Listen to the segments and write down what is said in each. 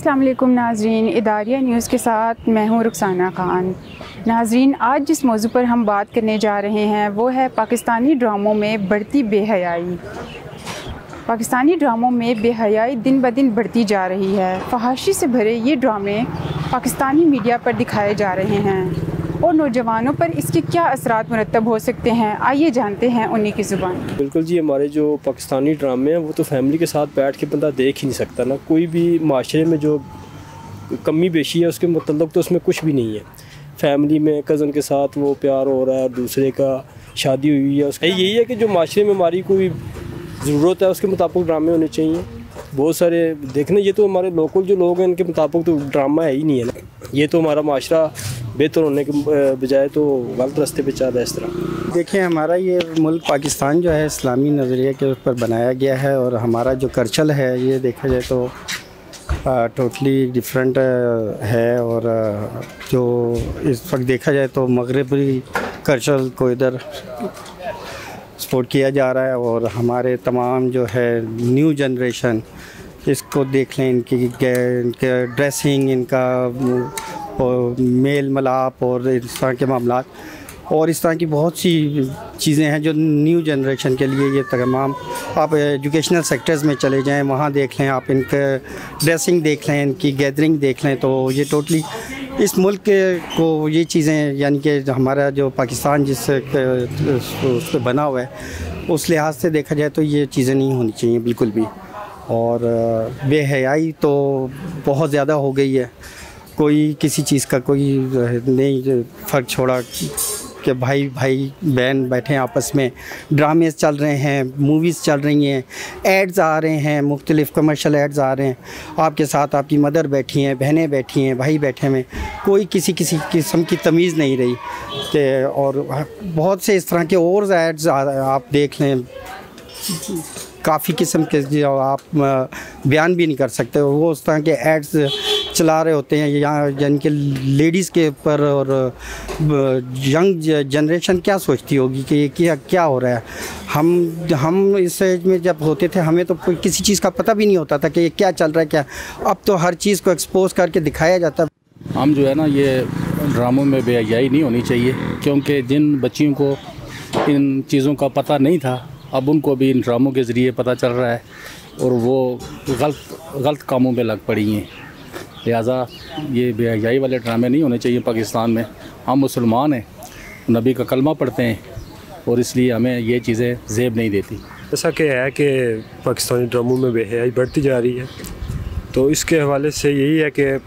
अस्सलाम वालेकुम नाज़रीन, इदारिया न्यूज़ के साथ मैं हूँ रुखसाना खान। नाज़रीन, आज जिस मौजू पर हम बात करने जा रहे हैं वो है पाकिस्तानी ड्रामों में बढ़ती बेहयाई। पाकिस्तानी ड्रामों में बेहयाई दिन ब दिन बढ़ती जा रही है। फहाशी से भरे ये ड्रामे पाकिस्तानी मीडिया पर दिखाए जा रहे हैं और नौजवानों पर इसके क्या असरात मुरतब हो सकते हैं, आइए जानते हैं उन्हीं की ज़ुबान। बिल्कुल जी, हमारे जो पाकिस्तानी ड्रामे हैं वो तो फैमिली के साथ बैठ के बंदा देख ही नहीं सकता ना। कोई भी माशरे में जो कमी बेशी है उसके मतलब तो उसमें कुछ भी नहीं है। फैमिली में कज़न के साथ वो प्यार हो रहा है, दूसरे का शादी हुई है, उसका यही है कि जो माशरे में हमारी कोई ज़रूरत है उसके मुताबिक ड्रामे होने चाहिए। बहुत सारे देखने, ये तो हमारे लोकल जो लोग हैं इनके मुताबिक तो ड्रामा है ही नहीं है ना। ये तो हमारा माशरा बेहतर होने के बजाय तो गलत रास्ते पे चल रहा है इस तरह। देखिए, हमारा ये मुल्क पाकिस्तान जो है इस्लामी नज़रिए के ऊपर बनाया गया है और हमारा जो कल्चर है ये देखा जाए तो टोटली डिफरेंट है। और जो इस वक्त देखा जाए तो मगरबी कल्चर को इधर सपोर्ट किया जा रहा है और हमारे तमाम जो है न्यू जनरेशन इसको देख लें, इनकी ड्रेसिंग, इनका और मेल मिलाप और इस तरह के मामला और इस तरह की बहुत सी चीज़ें हैं जो न्यू जनरेशन के लिए ये तमाम। आप एजुकेशनल सेक्टर्स में चले जाएं, वहाँ देख लें, आप इनके ड्रेसिंग देख लें, इनकी गैदरिंग देख लें, तो ये टोटली इस मुल्क को ये चीज़ें, यानी कि हमारा जो पाकिस्तान जिससे उस पर बना हुआ है उस लिहाज से देखा जाए तो ये चीज़ें नहीं होनी चाहिए बिल्कुल भी। और बेहयाई तो बहुत ज़्यादा हो गई है। कोई किसी चीज़ का कोई नहीं फ़र्क छोड़ा कि भाई भाई बहन बैठे हैं आपस में, ड्रामे चल रहे हैं, मूवीज़ चल रही हैं, एड्स आ रहे हैं, मुख्तलिफ़ कमर्शियल एड्स आ रहे हैं, आपके साथ आपकी मदर बैठी हैं, बहनें बैठी हैं, भाई बैठे हैं, कोई किसी किस्म की तमीज़ नहीं रही कि। और बहुत से इस तरह के और एड्स आप देख लें, काफ़ी किस्म के जो आप बयान भी नहीं कर सकते, वो उस तरह के एड्स चला रहे होते हैं यहाँ, यानी कि लेडीज़ के ऊपर। और यंग जनरेशन क्या सोचती होगी कि ये क्या हो रहा है। हम इस एज में जब होते थे हमें तो कोई किसी चीज़ का पता भी नहीं होता था कि ये क्या चल रहा है क्या। अब तो हर चीज़ को एक्सपोज करके दिखाया जाता है। हम जो है ना, ये ड्रामों में बेहयाई नहीं होनी चाहिए, क्योंकि जिन बच्चियों को इन चीज़ों का पता नहीं था अब उनको भी इन ड्रामों के ज़रिए पता चल रहा है और वो गलत कामों में लग पड़ी हैं। लिहाजा ये बेहयाई वाले ड्रामे नहीं होने चाहिए पाकिस्तान में। हम मुसलमान हैं, नबी का कलमा पढ़ते हैं और इसलिए हमें ये चीज़ें ज़ेब नहीं देती। ऐसा क्या है कि पाकिस्तानी ड्रामों में बेहयाई बढ़ती जा रही है, तो इसके हवाले से यही है कि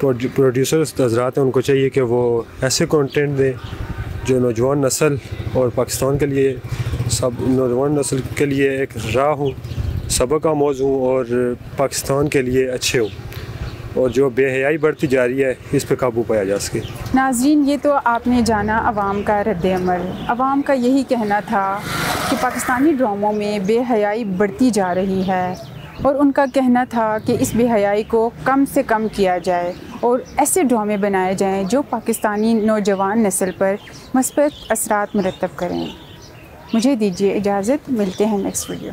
प्रोड्यूसर्स हज़रात हैं उनको चाहिए कि वो ऐसे कंटेंट दें जो नौजवान नस्ल और पाकिस्तान के लिए, सब नौजवान नस्ल के लिए एक राह हो, सबक आमोज़ हो और पाकिस्तान के लिए अच्छे हो, और जो बेहयाई बढ़ती जा रही है इस पर काबू पाया जा सके। नाज़रीन, ये तो आपने जाना अवाम का रद्द-ए-अमल। अवाम का यही कहना था कि पाकिस्तानी ड्रामों में बेहयाई बढ़ती जा रही है और उनका कहना था कि इस बेहयाई को कम से कम किया जाए और ऐसे ड्रामे बनाए जाएं जो पाकिस्तानी नौजवान नस्ल पर मुस्बत असरात मुरतब करें। मुझे दीजिए इजाज़त, मिलते हैं नेक्स्ट वीडियो।